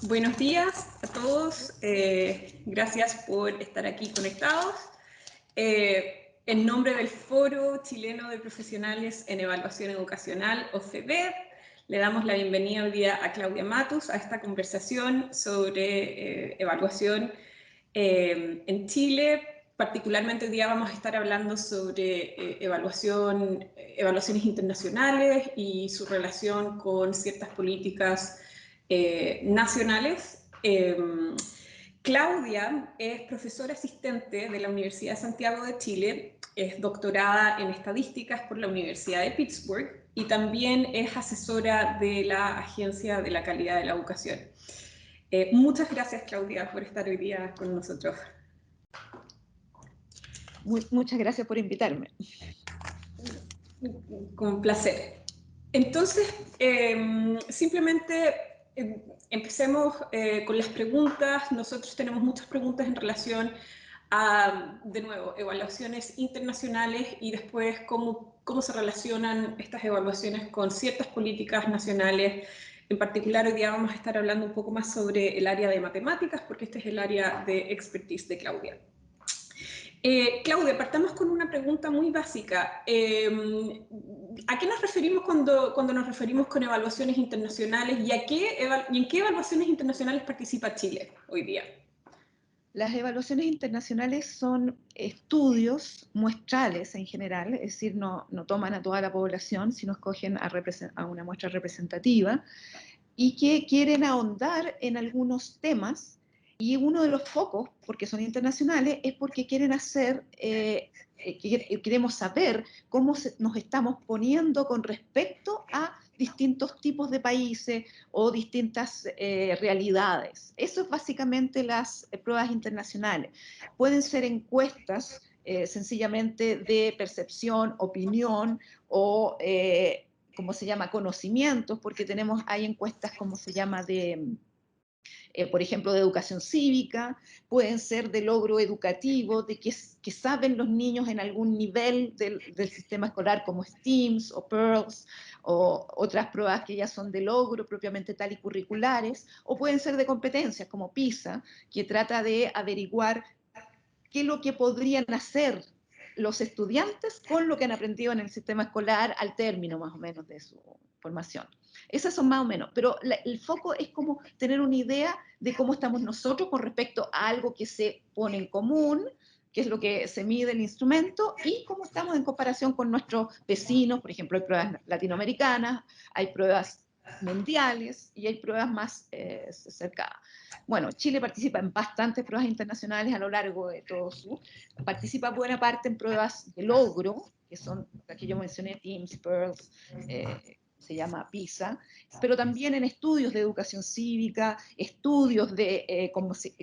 Buenos días a todos, gracias por estar aquí conectados. En nombre del Foro Chileno de Profesionales en Evaluación Educacional, o FEBED, le damos la bienvenida hoy día a Claudia Matus a esta conversación sobre evaluación en Chile. Particularmente hoy día vamos a estar hablando sobre evaluaciones internacionales y su relación con ciertas políticas nacionales. Claudia es profesora asistente de la Universidad de Santiago de Chile, es doctorada en estadísticas por la Universidad de Pittsburgh y también es asesora de la Agencia de la Calidad de la Educación. Muchas gracias, Claudia, por estar hoy día con nosotros. Muchas gracias por invitarme. Con placer. Entonces, simplemente empecemos con las preguntas. Nosotros tenemos muchas preguntas en relación a, de nuevo, evaluaciones internacionales y después cómo se relacionan estas evaluaciones con ciertas políticas nacionales. En particular, hoy día vamos a estar hablando un poco más sobre el área de matemáticas, porque este es el área de expertise de Claudia. Claudia, partamos con una pregunta muy básica. ¿A qué nos referimos cuando nos referimos con evaluaciones internacionales y en qué evaluaciones internacionales participa Chile hoy día? Las evaluaciones internacionales son estudios muestrales en general, es decir, no toman a toda la población, sino escogen a una muestra representativa y que quieren ahondar en algunos temas. Y uno de los focos, porque son internacionales, es porque quieren queremos saber cómo nos estamos poniendo con respecto a distintos tipos de países o distintas realidades. Eso es básicamente las pruebas internacionales. Pueden ser encuestas sencillamente de percepción, opinión o ¿cómo se llama? Conocimientos, porque hay encuestas, como se llama, por ejemplo, de educación cívica, pueden ser de logro educativo, de que saben los niños en algún nivel del sistema escolar, como STEAMs o PEARLS, o otras pruebas que ya son de logro propiamente tal y curriculares, o pueden ser de competencias, como PISA, que trata de averiguar qué es lo que podrían hacer los estudiantes con lo que han aprendido en el sistema escolar al término más o menos de su formación. Esas son más o menos, pero el foco es como tener una idea de cómo estamos nosotros con respecto a algo que se pone en común, que es lo que se mide el instrumento, y cómo estamos en comparación con nuestros vecinos. Por ejemplo, hay pruebas latinoamericanas, hay pruebas mundiales y hay pruebas más cercanas. Bueno, Chile participa en bastantes pruebas internacionales a lo largo de todo participa buena parte en pruebas de logro, que son las que yo mencioné, TEAMS, PEARLS, se llama PISA, pero también en estudios de educación cívica, estudios de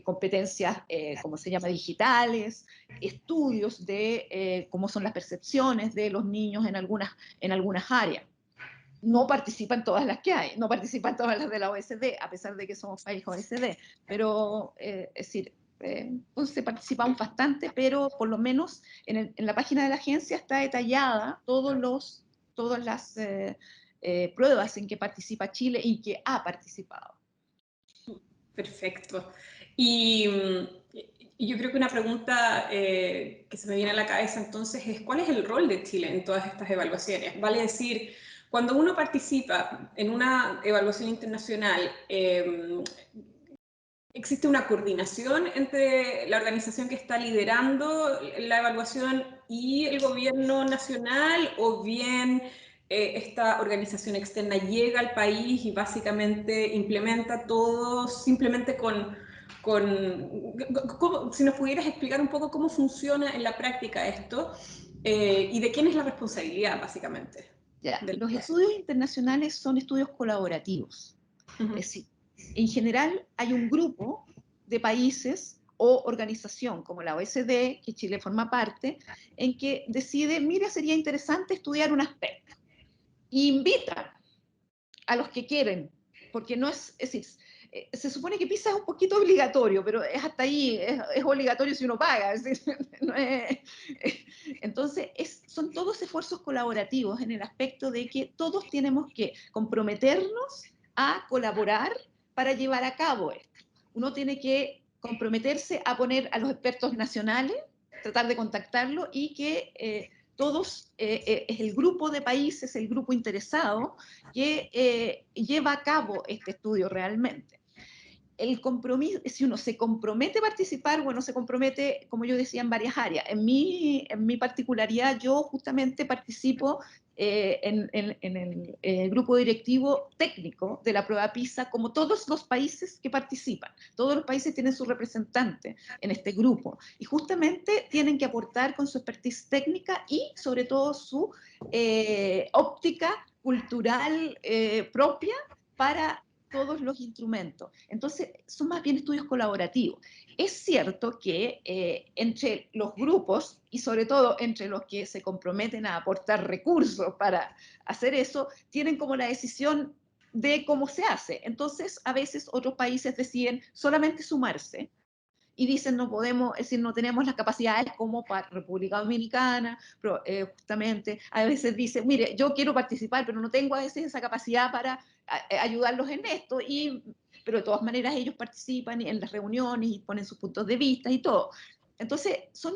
competencias, como se llama, digitales, estudios de cómo son las percepciones de los niños en algunas áreas. No participan todas las que hay, no participan todas las de la OECD, a pesar de que somos país OECD, pero es decir, entonces participamos bastante, pero por lo menos en la página de la agencia está detallada todas las pruebas en que participa Chile y que ha participado. Perfecto. Y yo creo que una pregunta que se me viene a la cabeza entonces es ¿cuál es el rol de Chile en todas estas evaluaciones? Vale decir, cuando uno participa en una evaluación internacional, ¿existe una coordinación entre la organización que está liderando la evaluación y el gobierno nacional, o bien esta organización externa llega al país y básicamente implementa todo simplemente si nos pudieras explicar un poco cómo funciona en la práctica esto y de quién es la responsabilidad, básicamente? Los estudios internacionales son estudios colaborativos. Es decir, en general hay un grupo de países o organización como la OECD, que Chile forma parte, en que decide, mira, sería interesante estudiar un aspecto. Y invita a los que quieren, porque no es decir, se supone que PISA es un poquito obligatorio, pero es hasta ahí, es obligatorio si uno paga. Es decir, no es, entonces, son todos esfuerzos colaborativos en el aspecto de que todos tenemos que comprometernos a colaborar para llevar a cabo esto. Uno tiene que comprometerse a poner a los expertos nacionales, tratar de contactarlos y que todos, es el grupo de países, el grupo interesado que lleva a cabo este estudio realmente. El compromiso, si uno se compromete a participar, bueno, se compromete, como yo decía, en varias áreas. En mi particularidad, yo justamente participo en el grupo directivo técnico de la prueba PISA, como todos los países que participan. Todos los países tienen su representante en este grupo y justamente tienen que aportar con su expertise técnica y sobre todo su óptica cultural propia para todos los instrumentos. Entonces, son más bien estudios colaborativos. Es cierto que entre los grupos, y sobre todo entre los que se comprometen a aportar recursos para hacer eso, tienen como la decisión de cómo se hace. Entonces, a veces otros países deciden solamente sumarse, y dicen no podemos, es decir, no tenemos las capacidades como para República Dominicana, pero, justamente, a veces dicen, mire, yo quiero participar, pero no tengo a veces esa capacidad para ayudarlos en esto, pero de todas maneras ellos participan en las reuniones y ponen sus puntos de vista y todo. Entonces, son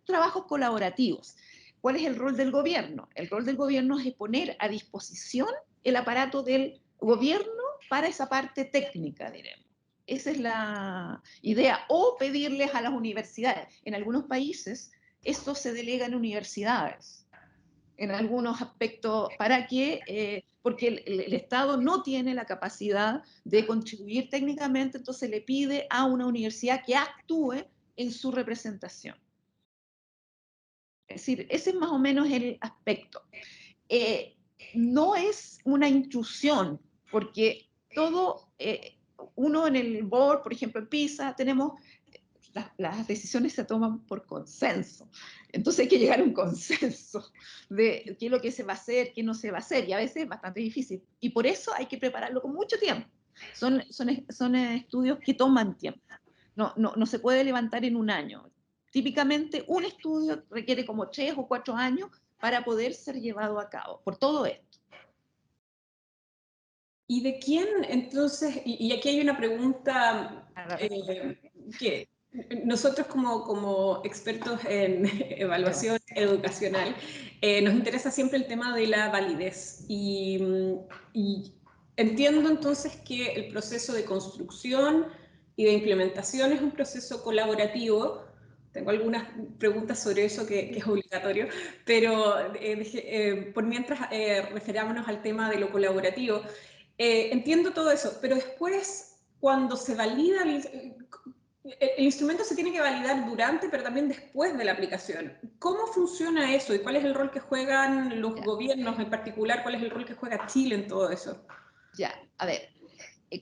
trabajos colaborativos. ¿Cuál es el rol del gobierno? El rol del gobierno es poner a disposición el aparato del gobierno para esa parte técnica, diremos. Esa es la idea. O pedirles a las universidades. En algunos países esto se delega en universidades, en algunos aspectos, para que, porque el Estado no tiene la capacidad de contribuir técnicamente, entonces le pide a una universidad que actúe en su representación. Es decir, ese es más o menos el aspecto. Eh, no es una intrusión, porque todo, uno en el board, por ejemplo en PISA, tenemos, las decisiones se toman por consenso. Entonces hay que llegar a un consenso de qué es lo que se va a hacer, qué no se va a hacer, y a veces es bastante difícil. Y por eso hay que prepararlo con mucho tiempo. Son estudios que toman tiempo. No se puede levantar en un año. Típicamente un estudio requiere como 3 o 4 años para poder ser llevado a cabo, por todo esto. ¿Y de quién entonces? Y aquí hay una pregunta que nosotros como expertos en evaluación educacional nos interesa siempre el tema de la validez. Y entiendo entonces que el proceso de construcción y de implementación es un proceso colaborativo. Tengo algunas preguntas sobre eso que es obligatorio, pero por mientras referámonos al tema de lo colaborativo. Entiendo todo eso, pero después, cuando se valida, el instrumento se tiene que validar durante, pero también después de la aplicación. ¿Cómo funciona eso y cuál es el rol que juegan los gobiernos en particular? ¿Cuál es el rol que juega Chile en todo eso? Ya, a ver,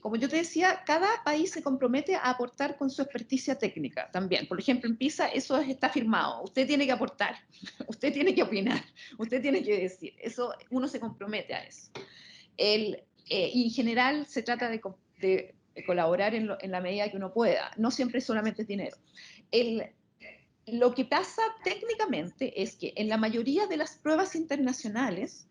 como yo te decía, cada país se compromete a aportar con su experticia técnica también. Por ejemplo, en PISA eso está firmado. Usted tiene que aportar, usted tiene que opinar, usted tiene que decir. Eso, uno se compromete a eso. Y en general se trata de colaborar en la medida que uno pueda. No siempre solamente es dinero. Lo que pasa técnicamente es que en la mayoría de las pruebas internacionales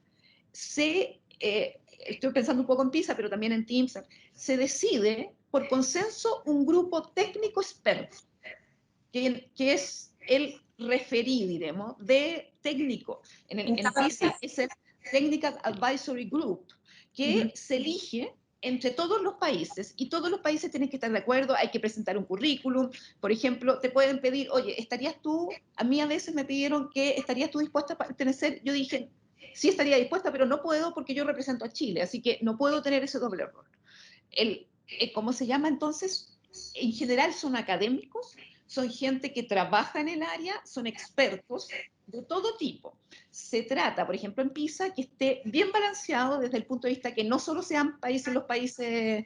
estoy pensando un poco en PISA, pero también en TIMSS, se decide por consenso un grupo técnico experto, que es el referí, diremos, de técnico. En PISA es el Technical Advisory Group, que se elige entre todos los países, y todos los países tienen que estar de acuerdo, hay que presentar un currículum. Por ejemplo, te pueden pedir, oye, ¿estarías tú? A mí a veces me pidieron que estarías tú dispuesta a pertenecer. Yo dije, sí estaría dispuesta, pero no puedo porque yo represento a Chile, así que no puedo tener ese doble rol. ¿Cómo se llama entonces? En general son académicos, son gente que trabaja en el área, son expertos de todo tipo. Se trata, por ejemplo, en PISA, que esté bien balanceado desde el punto de vista que no solo sean los países,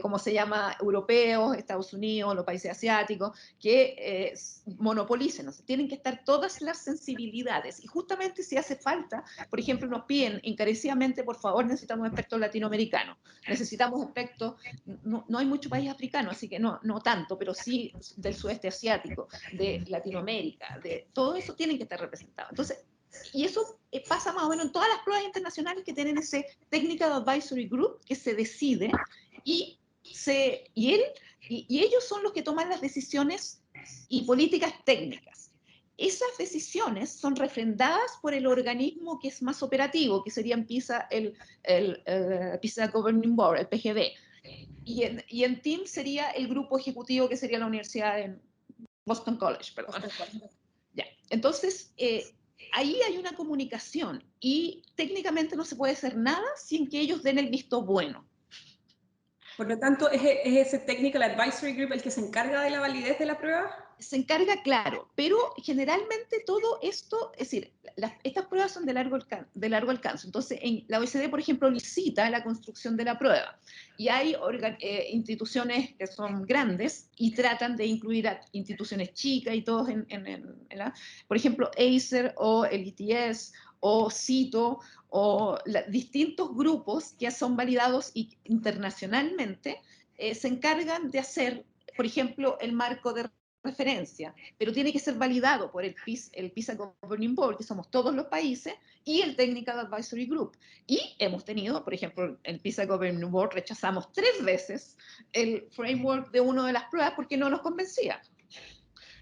como se llama, europeos, Estados Unidos, los países asiáticos, que monopolicen, o sea, tienen que estar todas las sensibilidades. Y justamente si hace falta, por ejemplo, nos piden encarecidamente, por favor, necesitamos expertos latinoamericanos, necesitamos expertos, no hay mucho país africano, así que no tanto, pero sí del sudeste asiático, de Latinoamérica, de todo eso tienen que estar representados. Entonces, Y eso pasa más o menos en todas las pruebas internacionales que tienen ese Technical Advisory Group que se decide y, y ellos son los que toman las decisiones y políticas técnicas. Esas decisiones son refrendadas por el organismo que es más operativo, que sería en PISA PISA Governing Board, el PGB. Y en TEAM sería el grupo ejecutivo, que sería la universidad en Boston College, perdón. Ya. Entonces, ahí hay una comunicación y técnicamente no se puede hacer nada sin que ellos den el visto bueno. Por lo tanto, ¿es ese Technical Advisory Group el que se encarga de la validez de la prueba? Se encarga, claro, pero generalmente todo esto, es decir, estas pruebas son de largo alcance. Entonces, la OECD, por ejemplo, licita la construcción de la prueba y hay instituciones que son grandes y tratan de incluir a instituciones chicas y todos por ejemplo, Acer o el ITS o CITO o distintos grupos que son validados internacionalmente, se encargan de hacer, por ejemplo, el marco de referencia, pero tiene que ser validado por el PISA Governing Board, que somos todos los países, y el Technical Advisory Group. Y hemos tenido, por ejemplo, el PISA Governing Board rechazamos 3 veces el framework de una de las pruebas porque no nos convencía.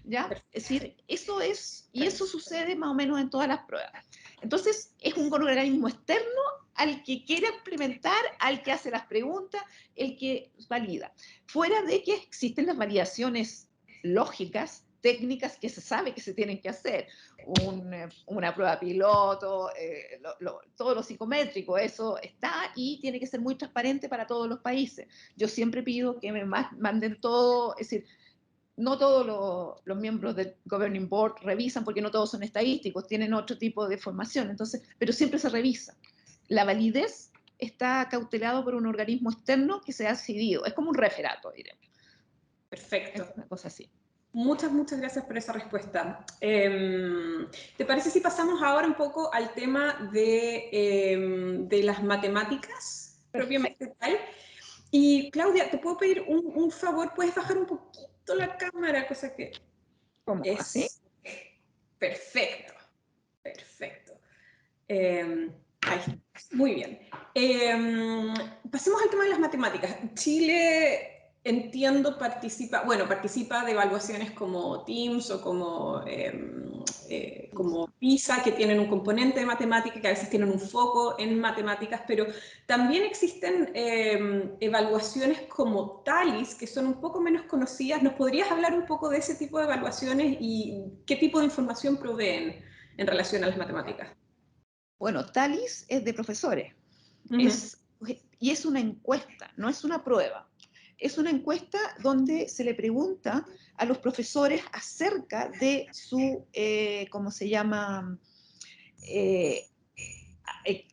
¿Ya? Es decir, eso es, y eso sucede más o menos en todas las pruebas. Entonces, es un organismo externo al que quiere implementar, al que hace las preguntas, el que valida. Fuera de que existen las validaciones lógicas, técnicas que se sabe que se tienen que hacer, una prueba piloto, todo lo psicométrico, eso está y tiene que ser muy transparente para todos los países. Yo siempre pido que me manden todo, es decir, no todos los miembros del Governing Board revisan porque no todos son estadísticos, tienen otro tipo de formación, entonces, pero siempre se revisa. La validez está cautelado por un organismo externo que se ha decidido, es como un referato, diremos. Perfecto. Es una cosa así. Muchas gracias por esa respuesta. ¿Te parece si pasamos ahora un poco al tema de las matemáticas propiamente tal? Y Claudia, ¿te puedo pedir un favor? ¿Puedes bajar un poquito la cámara? Cosa que ¿Cómo? ¿Así? es perfecto, perfecto. Ahí está. Muy bien. Pasemos al tema de las matemáticas. Chile, entiendo, participa de evaluaciones como TIMSS o como PISA, que tienen un componente de matemática, que a veces tienen un foco en matemáticas, pero también existen evaluaciones como TALIS, que son un poco menos conocidas. ¿Nos podrías hablar un poco de ese tipo de evaluaciones y qué tipo de información proveen en relación a las matemáticas? Bueno, TALIS es de profesores. Uh-huh. Y es una encuesta, no es una prueba. Es una encuesta donde se le pregunta a los profesores acerca de su, ¿cómo se llama? Eh,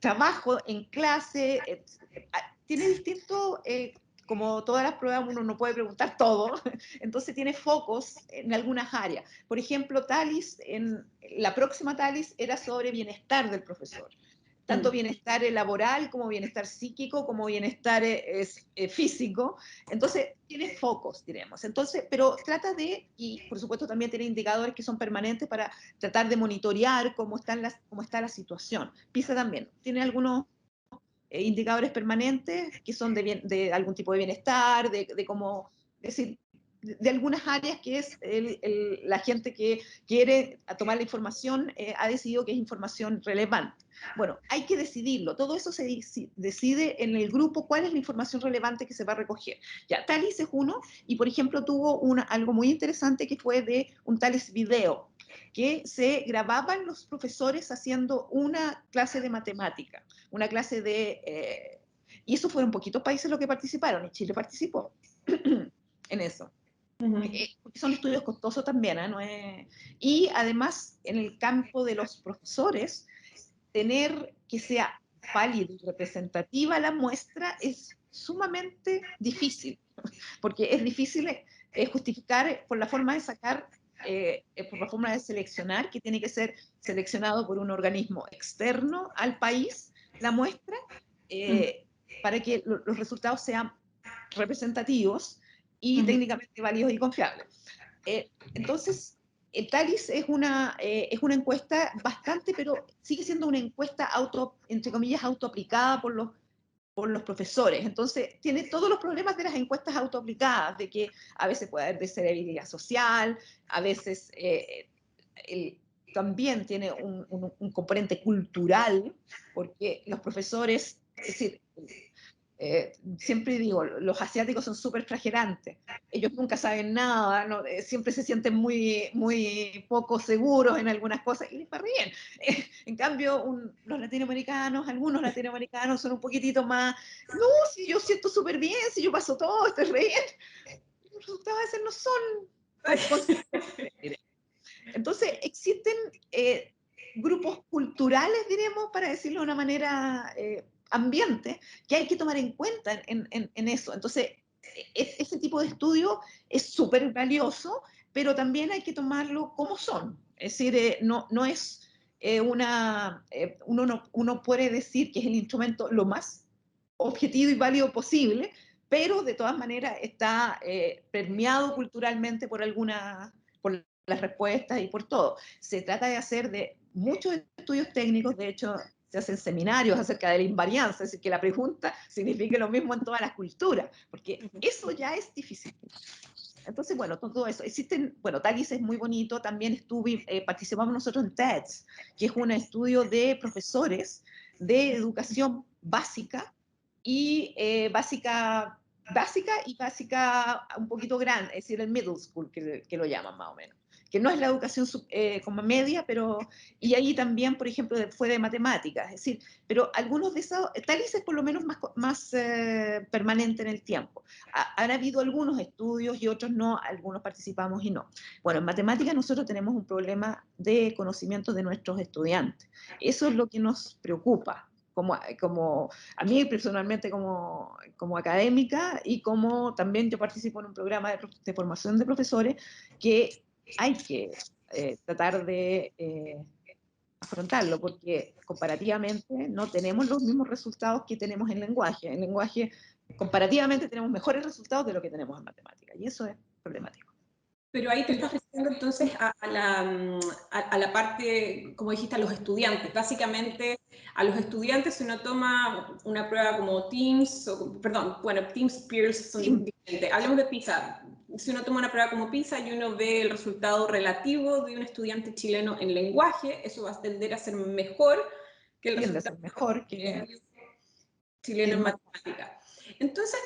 Trabajo en clase. Tiene distinto, como todas las pruebas uno no puede preguntar todo, entonces tiene focos en algunas áreas. Por ejemplo, TALIS, la próxima TALIS era sobre bienestar del profesor. Tanto bienestar laboral como bienestar psíquico, como bienestar físico. Entonces, tiene focos, diremos. Entonces, pero trata de, y por supuesto también tiene indicadores que son permanentes para tratar de monitorear cómo está la situación. PISA también tiene algunos indicadores permanentes que son de algún tipo de bienestar, de cómo, es decir, de algunas áreas que es la gente que quiere tomar la información ha decidido que es información relevante. Bueno, hay que decidirlo. Todo eso se decide en el grupo cuál es la información relevante que se va a recoger. Ya, TALIS es uno, y por ejemplo tuvo algo muy interesante que fue de un TALIS video, que se grababan los profesores haciendo una clase de matemática, una clase de... y eso fueron poquitos países los que participaron, y Chile participó en eso. Porque son estudios costosos también, ¿eh? No es... Y además, en el campo de los profesores, tener que sea válida y representativa la muestra es sumamente difícil, porque es difícil justificar por la forma de sacar, por la forma de seleccionar, que tiene que ser seleccionado por un organismo externo al país, la muestra, para que los resultados sean representativos y técnicamente válidos y confiables. Entonces, el TALIS es una encuesta bastante, pero sigue siendo una encuesta entre comillas, autoaplicada por los profesores. Entonces, tiene todos los problemas de las encuestas autoaplicadas, de que a veces puede haber desheredabilidad social, a veces también tiene un componente cultural, porque los profesores, es decir, siempre digo, los asiáticos son súper flagelantes. Ellos nunca saben nada, ¿no? Siempre se sienten muy, muy poco seguros en algunas cosas y les va bien. En cambio, los latinoamericanos, algunos latinoamericanos son un poquitito más, no, si yo siento súper bien, si yo paso todo, estoy re bien. Los resultados a veces no son tan consistentes. Entonces, existen grupos culturales, diremos, para decirlo de una manera ambiente, que hay que tomar en cuenta en eso. Entonces, ese tipo de estudio es súper valioso, pero también hay que tomarlo como son. Es decir, no es uno puede decir que es el instrumento lo más objetivo y válido posible, pero de todas maneras está permeado culturalmente por las respuestas y por todo. Se trata de hacer de muchos estudios técnicos, de hecho se hacen seminarios acerca de la invarianza, es decir, que la pregunta signifique lo mismo en todas las culturas, porque eso ya es difícil. Entonces, bueno, todo eso. Existen, bueno, TALIS es muy bonito, también participamos nosotros en TEDS, que es un estudio de profesores de educación básica y básica y básica un poquito grande, es decir, el middle school, que lo llaman más o menos, que no es la educación como media, pero, y ahí también, por ejemplo, fue de matemáticas, es decir, pero algunos de esos, TALIS es por lo menos más permanente en el tiempo. Han habido algunos estudios y otros no, algunos participamos y no. Bueno, en matemáticas nosotros tenemos un problema de conocimiento de nuestros estudiantes. Eso es lo que nos preocupa. Como a mí personalmente como académica y como también yo participo en un programa de formación de profesores que hay que tratar de afrontarlo, porque comparativamente no tenemos los mismos resultados que tenemos en lenguaje. En lenguaje, comparativamente, tenemos mejores resultados de lo que tenemos en matemáticas, y eso es problemático. Pero ahí te estás refiriendo entonces a la parte, como dijiste, a los estudiantes. Básicamente, a los estudiantes, si uno toma una prueba como Teams, perdón, bueno, Teams, Peers son diferentes. Hablemos de PISA. Si uno toma una prueba como PISA y uno ve el resultado relativo de un estudiante chileno en lenguaje, eso va a tender a ser mejor que el resultado mejor que chileno en matemática. Entonces,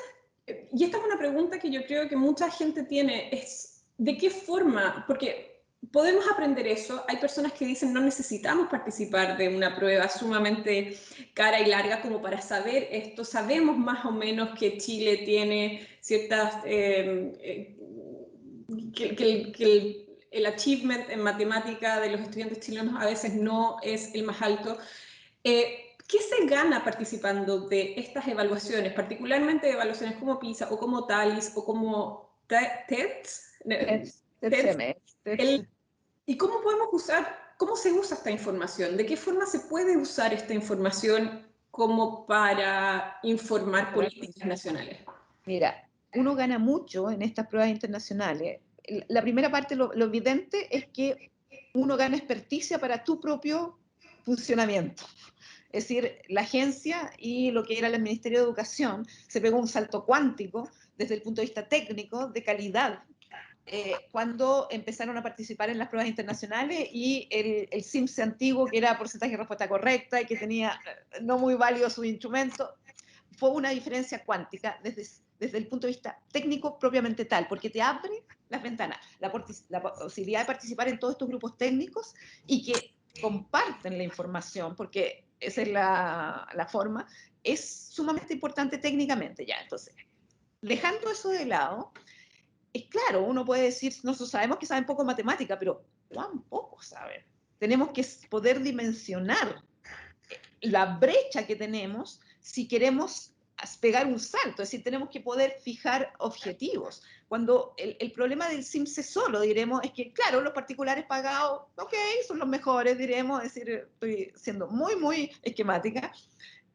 y esta es una pregunta que yo creo que mucha gente tiene, es ¿de qué forma? Porque podemos aprender eso. Hay personas que dicen no necesitamos participar de una prueba sumamente cara y larga como para saber esto. Sabemos más o menos que Chile tiene ciertas... que el achievement en matemática de los estudiantes chilenos a veces no es el más alto. ¿Qué se gana participando de estas evaluaciones, particularmente de evaluaciones como PISA o como TALIS o como TEDS? ¿Y cómo podemos usar, cómo se usa esta información? ¿De qué forma se puede usar esta información como para informar políticas nacionales? Mira, uno gana mucho en estas pruebas internacionales. La primera parte, lo evidente, es que uno gana experticia para tu propio funcionamiento. Es decir, la agencia y lo que era el Ministerio de Educación se pegó un salto cuántico desde el punto de vista técnico, de calidad, cuando empezaron a participar en las pruebas internacionales y el CIMSE antiguo, que era porcentaje de respuesta correcta y que tenía no muy válido su instrumento, fue una diferencia cuántica desde el punto de vista técnico propiamente tal, porque te abre las ventanas, la posibilidad de participar en todos estos grupos técnicos y que comparten la información, porque esa es la forma, es sumamente importante técnicamente ya. Entonces, dejando eso de lado, es claro, uno puede decir, nosotros sabemos que saben poco matemática, pero ¿cuán poco saben? Tenemos que poder dimensionar la brecha que tenemos si queremos pegar un salto, es decir, tenemos que poder fijar objetivos. Cuando el problema del CIMSE solo, diremos, es que, claro, los particulares pagados, ok, son los mejores, diremos, es decir, estoy siendo muy, muy esquemática,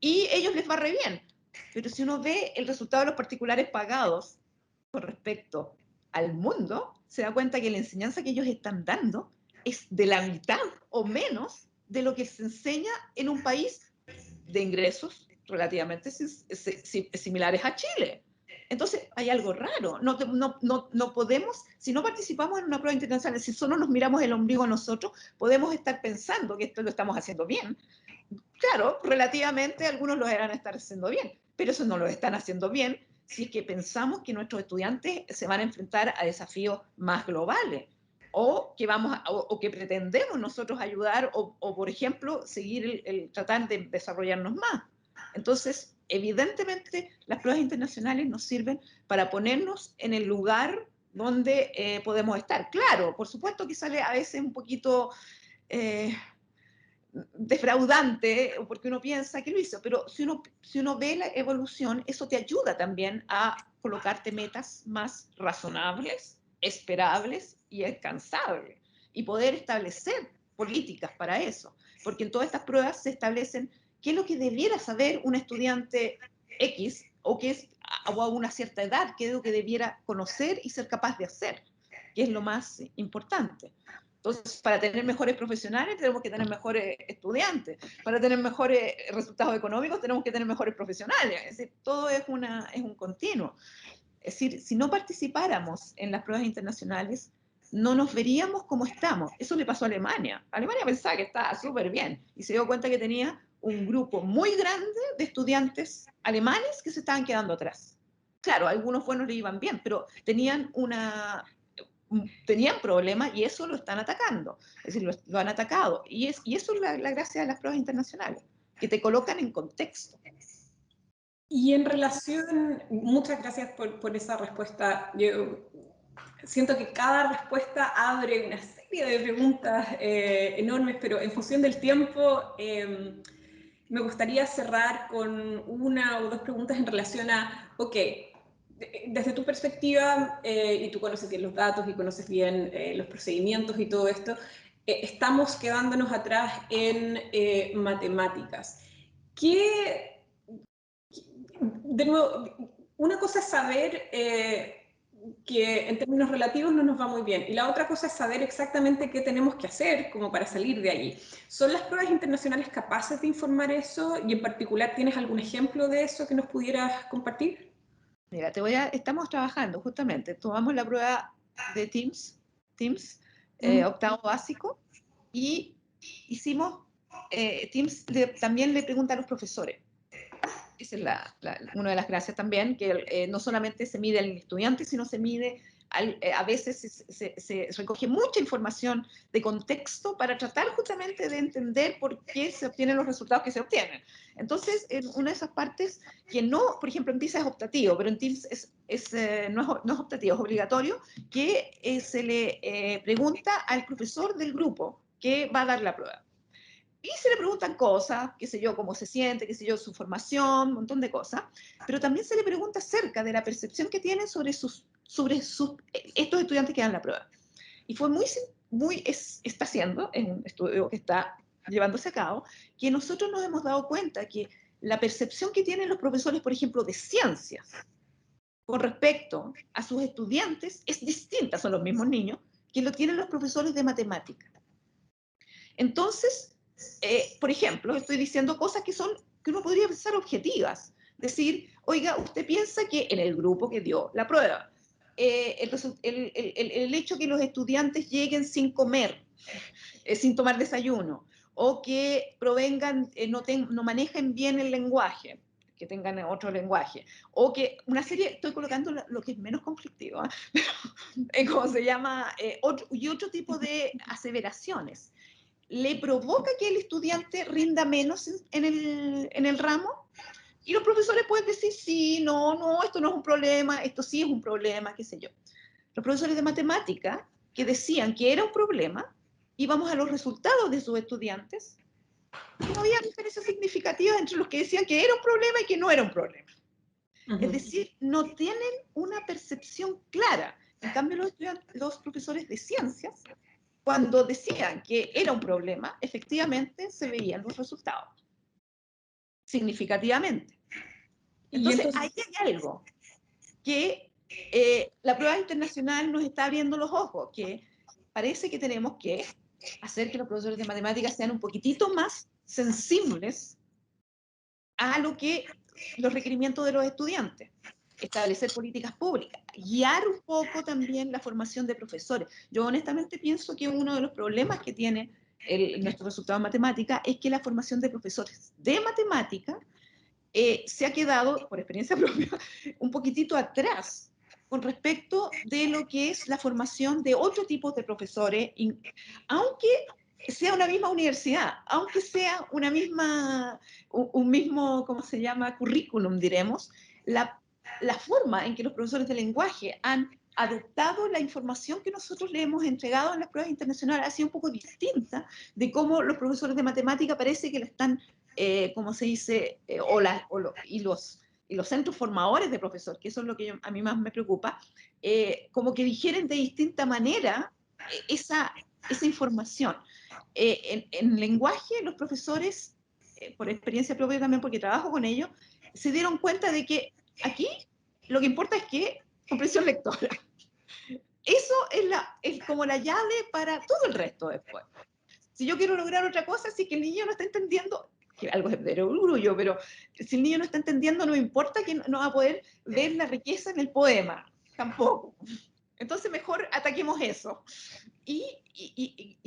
y ellos les va re bien. Pero si uno ve el resultado de los particulares pagados con respecto al mundo, se da cuenta que la enseñanza que ellos están dando es de la mitad o menos de lo que se enseña en un país de ingresos relativamente similares a Chile. Entonces, hay algo raro. No podemos, si no participamos en una prueba internacional, si solo nos miramos el ombligo a nosotros, podemos estar pensando que esto lo estamos haciendo bien. Claro, relativamente algunos lo harán estar haciendo bien, pero eso no lo están haciendo bien si es que pensamos que nuestros estudiantes se van a enfrentar a desafíos más globales o que, o que pretendemos nosotros ayudar o por ejemplo, seguir tratar de desarrollarnos más. Entonces, evidentemente, las pruebas internacionales nos sirven para ponernos en el lugar donde podemos estar. Claro, por supuesto que sale a veces un poquito defraudante, porque uno piensa que lo hizo, pero si uno ve la evolución, eso te ayuda también a colocarte metas más razonables, esperables y alcanzables, y poder establecer políticas para eso, porque en todas estas pruebas se establecen qué es lo que debiera saber un estudiante X, o qué es o a una cierta edad, qué es lo que debiera conocer y ser capaz de hacer, que es lo más importante. Entonces, para tener mejores profesionales tenemos que tener mejores estudiantes. Para tener mejores resultados económicos tenemos que tener mejores profesionales. Es decir, todo es un continuo. Es decir, si no participáramos en las pruebas internacionales, no nos veríamos como estamos. Eso le pasó a Alemania. Alemania pensaba que estaba súper bien y se dio cuenta que tenía un grupo muy grande de estudiantes alemanes que se estaban quedando atrás. Claro, algunos buenos le iban bien, pero tenían problemas y eso lo están atacando, es decir, lo han atacado. Y eso es la gracia de las pruebas internacionales, que te colocan en contexto. Y en relación, muchas gracias por esa respuesta. Yo siento que cada respuesta abre una serie de preguntas enormes, pero en función del tiempo, me gustaría cerrar con una o dos preguntas en relación a, ok, desde tu perspectiva, y tú conoces bien los datos y conoces bien los procedimientos y todo esto, estamos quedándonos atrás en matemáticas. ¿Qué, de nuevo, una cosa es saber que en términos relativos no nos va muy bien, y la otra cosa es saber exactamente qué tenemos que hacer como para salir de allí? ¿Son las pruebas internacionales capaces de informar eso? Y en particular, ¿tienes algún ejemplo de eso que nos pudieras compartir? Mira, estamos trabajando justamente, tomamos la prueba de Teams, octavo básico, y hicimos, Teams también le pregunta a los profesores. Esa es una de las gracias también, que no solamente se mide al estudiante, sino se mide, a veces se recoge mucha información de contexto para tratar justamente de entender por qué se obtienen los resultados que se obtienen. Entonces, en una de esas partes, que no, por ejemplo, en PISA es optativo, pero en TIMSS no es optativo, es obligatorio, que se le pregunta al profesor del grupo que va a dar la prueba. Y se le preguntan cosas, qué sé yo, cómo se siente, qué sé yo, su formación, un montón de cosas, pero también se le pregunta acerca de la percepción que tienen sobre estos estudiantes que dan la prueba. Y fue está haciendo, es un estudio que está llevándose a cabo, que nosotros nos hemos dado cuenta que la percepción que tienen los profesores, por ejemplo, de ciencias, con respecto a sus estudiantes, es distinta, son los mismos niños, que lo tienen los profesores de matemáticas. Entonces, por ejemplo, estoy diciendo cosas que uno podría pensar objetivas. Decir, oiga, usted piensa que en el grupo que dio la prueba, el hecho que los estudiantes lleguen sin comer, sin tomar desayuno, o que provengan, no manejen bien el lenguaje, que tengan otro lenguaje, o que una serie, estoy colocando lo que es menos conflictivo, ¿cómo se llama? Y otro tipo de aseveraciones le provoca que el estudiante rinda menos en el ramo, y los profesores pueden decir, sí, no, esto no es un problema, esto sí es un problema, qué sé yo. Los profesores de matemática que decían que era un problema, íbamos a los resultados de sus estudiantes, y no había diferencias significativas entre los que decían que era un problema y que no era un problema. Es decir, no tienen una percepción clara. En cambio, los profesores de ciencias, cuando decían que era un problema, efectivamente se veían los resultados, significativamente. Entonces, ahí hay algo que la prueba internacional nos está abriendo los ojos, que parece que tenemos que hacer que los profesores de matemáticas sean un poquitito más sensibles a lo que los requerimientos de los estudiantes, establecer políticas públicas, guiar un poco también la formación de profesores. Yo honestamente pienso que uno de los problemas que tiene nuestro resultado en matemática es que la formación de profesores de matemática se ha quedado, por experiencia propia, un poquitito atrás con respecto de lo que es la formación de otro tipo de profesores, aunque sea una misma universidad, aunque sea una misma, un mismo, ¿cómo se llama?, currículum, diremos, la forma en que los profesores de lenguaje han adoptado la información que nosotros le hemos entregado en las pruebas internacionales ha sido un poco distinta de cómo los profesores de matemática parece que la están, como se dice, y los centros formadores de profesor, que eso es lo que a mí más me preocupa, como que digieren de distinta manera esa información. En lenguaje, los profesores, por experiencia propia también, porque trabajo con ellos, se dieron cuenta de que aquí lo que importa es que comprensión lectora. Eso es como la llave para todo el resto después. Si yo quiero lograr otra cosa, si que el niño no está entendiendo, que algo es de orgullo, pero si el niño no está entendiendo, no importa que no va a poder ver la riqueza en el poema, tampoco. Entonces mejor ataquemos eso. Y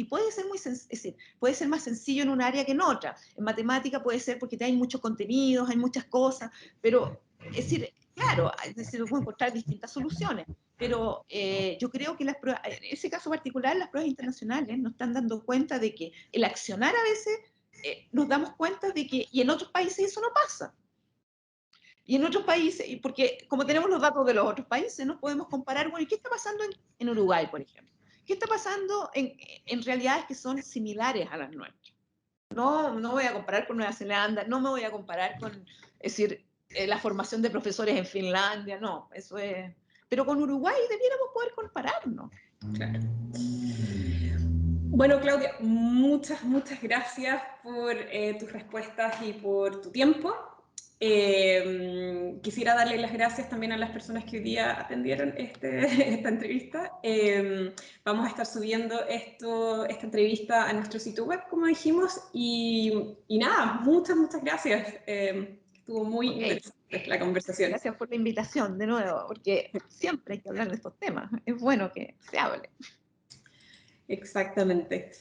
puede ser es decir, puede ser más sencillo en un área que en otra. En matemática puede ser porque hay muchos contenidos, hay muchas cosas, pero es decir, claro, es decir, puedo encontrar distintas soluciones. Pero yo creo que en ese caso particular, las pruebas internacionales nos están dando cuenta de que el accionar a veces nos damos cuenta de que, y en otros países eso no pasa. Y en otros países, porque como tenemos los datos de los otros países, nos podemos comparar, bueno, ¿y qué está pasando en Uruguay, por ejemplo? ¿Qué está pasando en realidades que son similares a las nuestras? No voy a comparar con Nueva Zelanda, no me voy a comparar con, es decir, la formación de profesores en Finlandia, no, eso es... Pero con Uruguay debiéramos poder compararnos. Claro. Bueno, Claudia, muchas gracias por tus respuestas y por tu tiempo. Quisiera darle las gracias también a las personas que hoy día atendieron esta entrevista. Vamos a estar subiendo esta entrevista a nuestro sitio web, como dijimos, y nada, muchas gracias. Estuvo muy interesante la conversación. Gracias por la invitación de nuevo, porque siempre hay que hablar de estos temas. Es bueno que se hable. Exactamente.